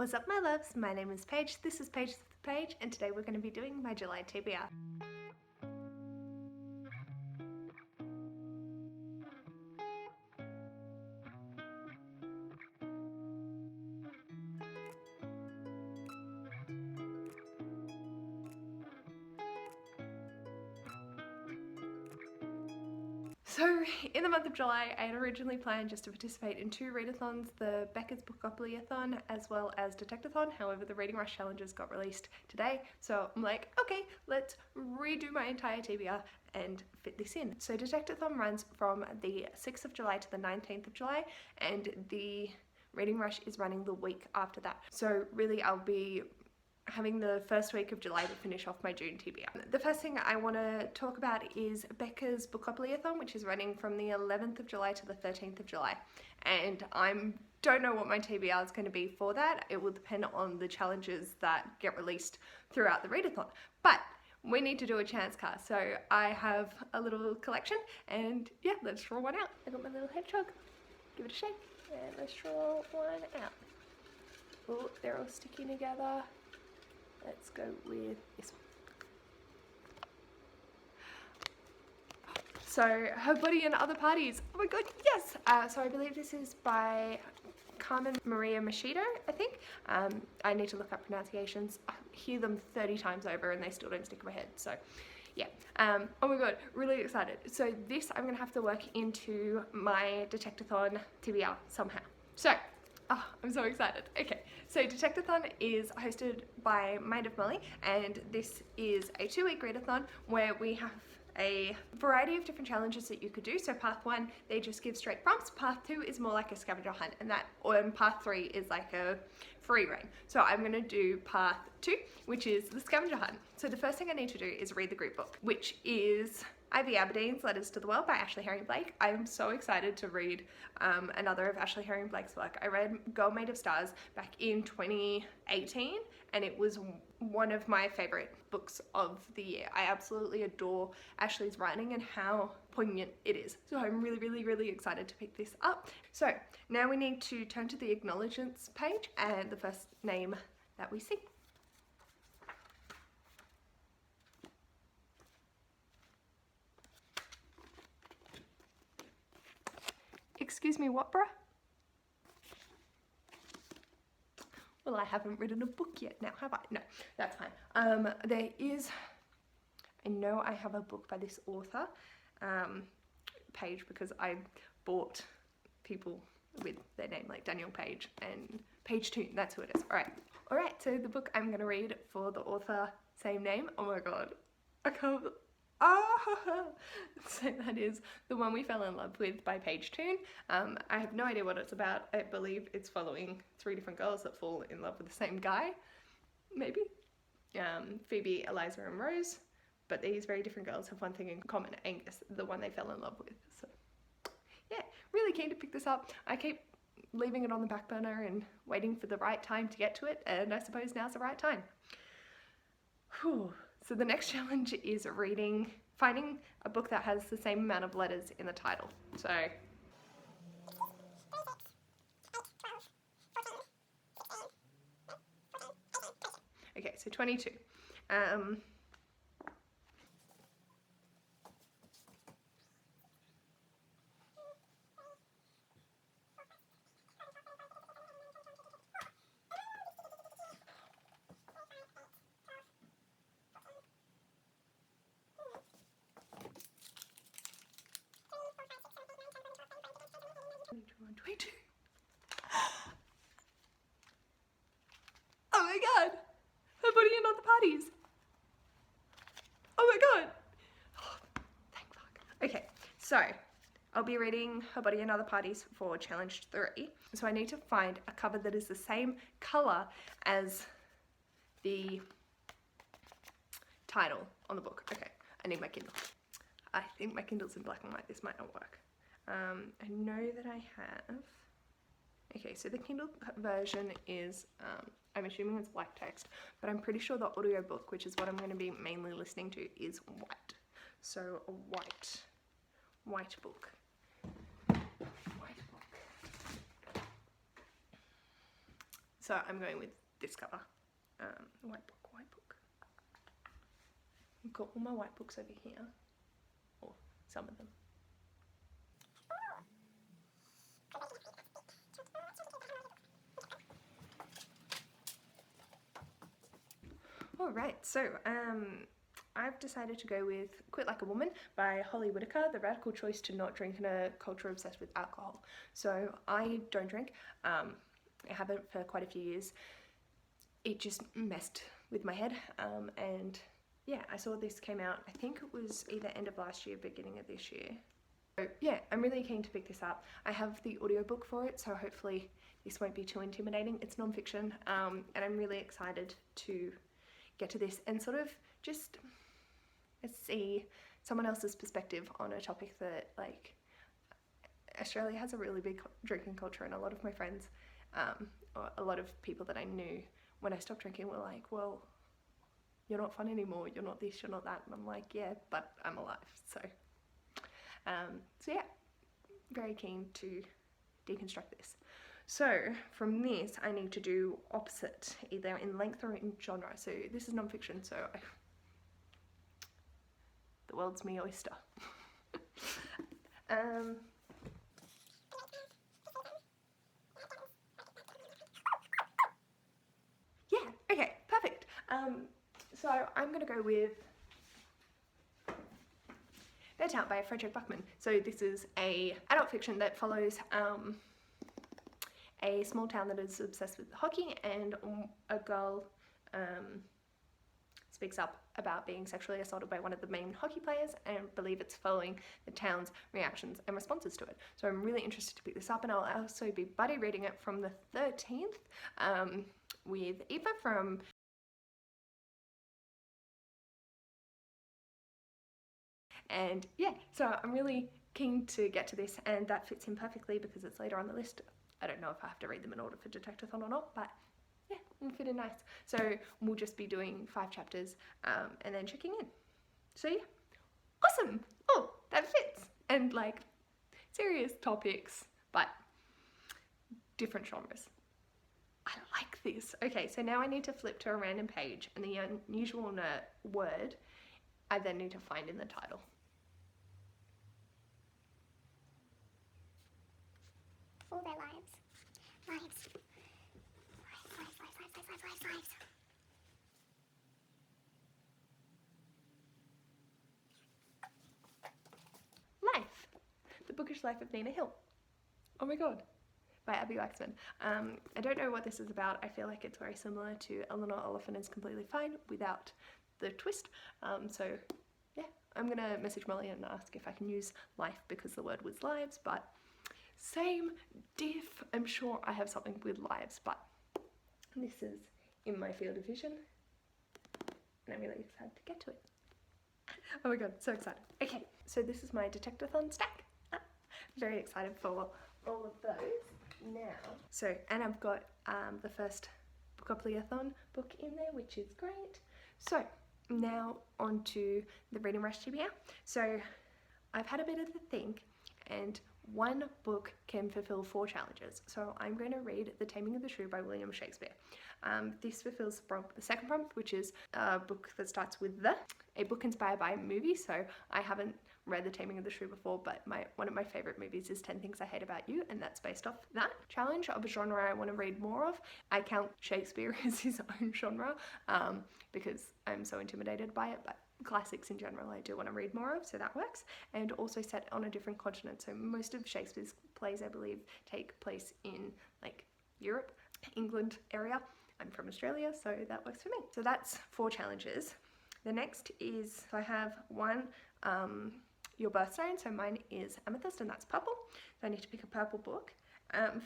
What's up my loves, my name is Paige, this is Paige the Page, and today we're going to be doing my July TBR. So in the month of July, I had originally planned just to participate in 2 readathons, the Becca's Bookoplathon as well as Detectathon. However, the Reading Rush challenges got released today, so I'm like, okay, let's redo my entire TBR and fit this in. So Detectathon runs from the 6th of July to the 19th of July, and the Reading Rush is running the week after that. So really I'll be having the first week of July to finish off my June TBR. The first thing I want to talk about is Becca's Bookoplathon, which is running from the 11th of July to the 13th of July. And I don't know what my TBR is going to be for that. It will depend on the challenges that get released throughout the readathon. But we need to do a chance cast, so I have a little collection, and yeah, let's draw one out. I got my little hedgehog. Give it a shake, and let's draw one out. Oh, they're all sticking together. Let's go with this one. So, Her Body and Other Parties. Oh my god, yes! So I believe this is by Carmen Maria Machado, I think. I need to look up pronunciations. I hear them 30 times over and they still don't stick in my head. So, yeah. Oh my god, really excited. So this I'm going to have to work into my Detectathon TBR somehow. So, oh, I'm so excited. Okay, so Detectathon is hosted by Mollie, and this is a 2-week readathon where we have a variety of different challenges that you could do. So path 1, they just give straight prompts. Path 2 is more like a scavenger hunt, and path 3 is like a free reign. So I'm going to do path 2, which is the scavenger hunt. So the first thing I need to do is read the group book, which is Ivy Aberdeen's Letters to the World by Ashley Herring-Blake. I'm so excited to read another of Ashley Herring-Blake's work. I read Girl Made of Stars back in 2018, and it was one of my favorite books of the year. I absolutely adore Ashley's writing and how poignant it is. So I'm really excited to pick this up. So now we need to turn to the acknowledgements page and the first name that we see. Excuse me, what, bruh? Well, I haven't written a book yet now, have I? No, that's fine. There is, I know I have a book by this author, Page, because I bought people with their name, like Daniel Page and Page 2, that's who it is. All right, so the book I'm going to read for the author, same name. Oh my god, I can't. So that is The One We Fell in Love With by Page 2. I have no idea what it's about. I believe it's following 3 different girls that fall in love with the same guy, maybe. Phoebe, Eliza and Rose, but these very different girls have one thing in common: Angus, the one they fell in love with. So yeah, really keen to pick this up. I keep leaving it on the back burner and waiting for the right time to get to it, and I suppose now's the right time. Whew. So the next challenge is finding a book that has the same amount of letters in the title. So okay, so 22. Oh my god! Her Body and Other Parties! Oh my god! Oh, thank fuck. Okay, so I'll be reading Her Body and Other Parties for challenge 3. So I need to find a cover that is the same colour as the title on the book. Okay, I need my Kindle. I think my Kindle's in black and white. This might not work. I know that I have. Okay, so the Kindle version is, I'm assuming it's black text, but I'm pretty sure the audiobook, which is what I'm going to be mainly listening to, is white. So a white book. So I'm going with this cover. White book. I've got all my white books over here, or some of them. Alright, so I've decided to go with Quit Like a Woman by Holly Whitaker, the radical choice to not drink in a culture obsessed with alcohol. So I don't drink, I haven't for quite a few years. It just messed with my head, and yeah, I saw this came out, I think it was either end of last year, beginning of this year. So yeah, I'm really keen to pick this up. I have the audiobook for it, so hopefully this won't be too intimidating. It's non-fiction, and I'm really excited to get to this and sort of just see someone else's perspective on a topic that, like, Australia has a really big drinking culture, and a lot of my friends, or a lot of people that I knew when I stopped drinking were like, well, you're not fun anymore, you're not this, you're not that, and I'm like, yeah, but I'm alive. So yeah, very keen to deconstruct this. So from this I need to do opposite, either in length or in genre. So this is non-fiction, so the world's me oyster. Yeah, okay, perfect. So I'm gonna go with Bedtime by Frederick Buckman. So this is a adult fiction that follows a small town that is obsessed with hockey, and a girl speaks up about being sexually assaulted by one of the main hockey players, and believe it's following the town's reactions and responses to it. So I'm really interested to pick this up, and I'll also be buddy reading it from the 13th with Aoife from and yeah, so I'm really keen to get to this, and that fits in perfectly because it's later on the list. I don't know if I have to read them in order for Detectathon or not, but yeah, it'll fit in nice. So we'll just be doing 5 chapters and then checking in. So yeah, awesome. Oh, that fits. And like serious topics, but different genres. I like this. Okay, so now I need to flip to a random page, and the unusual word I then need to find in the title. All their lives. Lives. Life. The Bookish Life of Nina Hill. Oh my god. By Abby Waxman. I don't know what this is about. I feel like it's very similar to Eleanor Oliphant is Completely Fine without the twist. So yeah, I'm gonna message Mollie and ask if I can use life because the word was lives, but same diff. I'm sure I have something with lives, but this is in my field of vision, and I'm really excited to get to it. Oh my god, so excited. Okay, so this is my Detectathon stack. Very excited for all of those now. So, and I've got the first Bookoplathon book in there, which is great. So now on to the Reading Rush TBR. So I've had a bit of a think, and one book can fulfill 4 challenges. So I'm going to read The Taming of the Shrew by William Shakespeare. This fulfills the second prompt, which is a book that starts with a book inspired by a movie. So I haven't read The Taming of the Shrew before, but one of my favourite movies is 10 Things I Hate About You, and that's based off that. Challenge of a genre I want to read more of. I count Shakespeare as his own genre because I'm so intimidated by it, but classics in general I do want to read more of, so that works. And also set on a different continent, so most of Shakespeare's plays I believe take place in like Europe, England area. I'm from Australia, so that works for me. So that's 4 challenges. The next is, I have one, your birthstone, so mine is amethyst and that's purple, so I need to pick a purple book.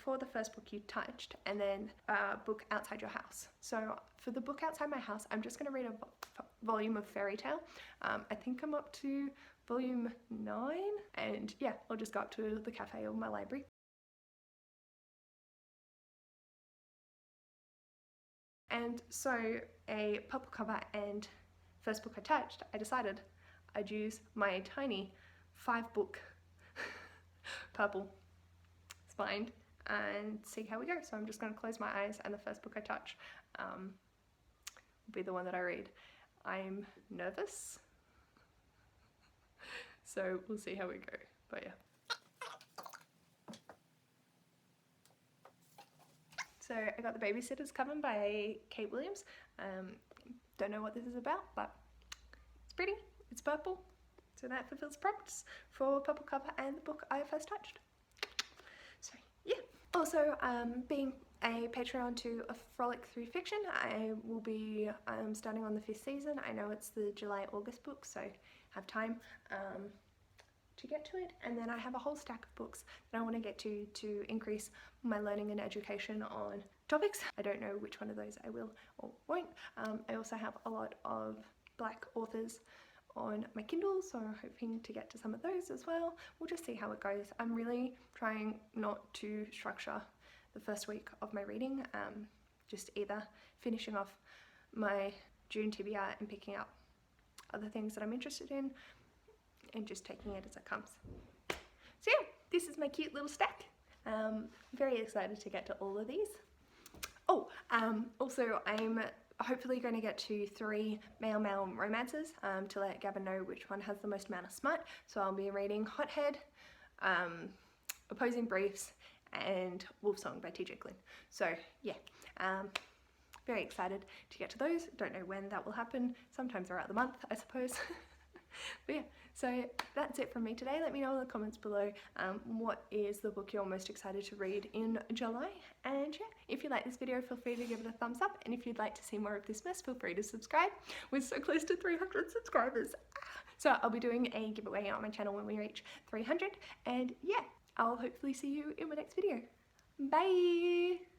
For the first book you touched, and then a book outside your house. So for the book outside my house, I'm just going to read a volume of fairy tale. I think I'm up to volume 9, and yeah, I'll just go up to the cafe or my library. And so a purple cover and first book attached, I decided I'd use my tiny 5 book purple spined and see how we go. So I'm just going to close my eyes, and the first book I touch will be the one that I read. I'm nervous, so we'll see how we go, but yeah. So I got The Babysitter's Coven by Kate Williams. Don't know what this is about, but it's pretty. It's purple, so that fulfills prompts for purple cover and the book I first touched. So yeah. Also, being a Patreon to A Frolic Through Fiction, I will be starting on the 5th season. I know it's the July-August book, so have time to get to it. And then I have a whole stack of books that I want to get to increase my learning and education on topics. I don't know which one of those I will or won't. I also have a lot of Black authors on my Kindle, so I'm hoping to get to some of those as well. We'll just see how it goes. I'm really trying not to structure the first week of my reading, just either finishing off my June TBR and picking up other things that I'm interested in and just taking it as it comes. So yeah, this is my cute little stack. Very excited to get to all of these. Oh, also I'm hopefully going to get to 3 male romances to let Gavin know which one has the most amount of smut. So I'll be reading Hothead, Opposing Briefs, and Wolf Song by TJ Glynn. So yeah, very excited to get to those. Don't know when that will happen. Sometime throughout the month, I suppose. But yeah, so that's it from me today. Let me know in the comments below what is the book you're most excited to read in July. And yeah, if you like this video, feel free to give it a thumbs up. And if you'd like to see more of this mess, feel free to subscribe. We're so close to 300 subscribers. So I'll be doing a giveaway on my channel when we reach 300. And yeah, I'll hopefully see you in my next video. Bye!